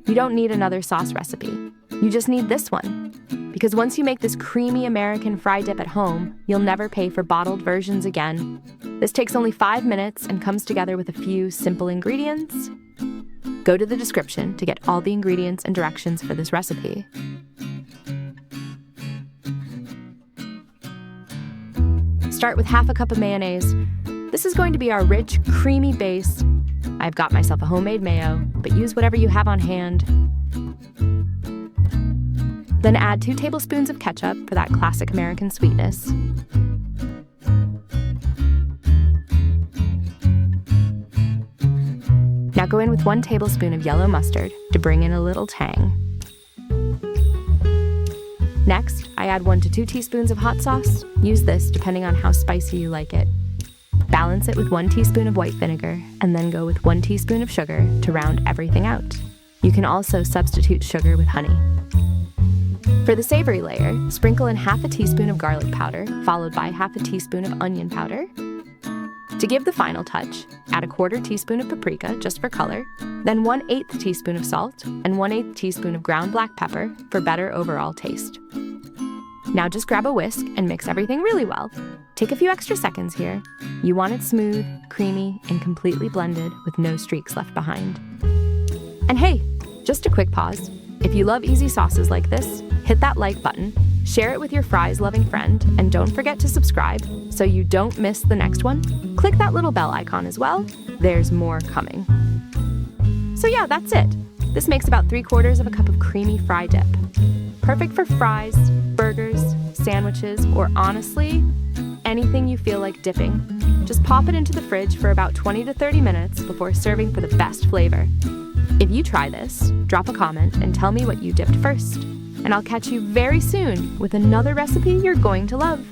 You don't need another sauce recipe. You just need this one. Because once you make this creamy American fry dip at home, you'll never pay for bottled versions again. This takes only 5 minutes and comes together with a few simple ingredients. Go to the description to get all the ingredients and directions for this recipe. Start with half a cup of mayonnaise. This is going to be our rich, creamy base. I've got myself a homemade mayo, but use whatever you have on hand. Then add 2 tablespoons of ketchup for that classic American sweetness. Now go in with 1 tablespoon of yellow mustard to bring in a little tang. Next, I add 1 to 2 teaspoons of hot sauce. Use this depending on how spicy you like it. Balance it with 1 teaspoon of white vinegar, and then go with 1 teaspoon of sugar to round everything out. You can also substitute sugar with honey. For the savory layer, sprinkle in half a teaspoon of garlic powder, followed by half a teaspoon of onion powder. To give the final touch, add a 1/4 teaspoon of paprika, just for color, then 1/8 teaspoon of salt, and 1/8 teaspoon of ground black pepper for better overall taste. Now just grab a whisk and mix everything really well. Take a few extra seconds here. You want it smooth, creamy, and completely blended with no streaks left behind. And hey, just a quick pause. If you love easy sauces like this, hit that like button, share it with your fries-loving friend, and don't forget to subscribe so you don't miss the next one. Click that little bell icon as well. There's more coming. So yeah, that's it. This makes about 3/4 of a cup of creamy fry dip. Perfect for fries, burgers, sandwiches, or honestly, anything you feel like dipping. Just pop it into the fridge for about 20 to 30 minutes before serving for the best flavor. If you try this, drop a comment and tell me what you dipped first. And I'll catch you very soon with another recipe you're going to love.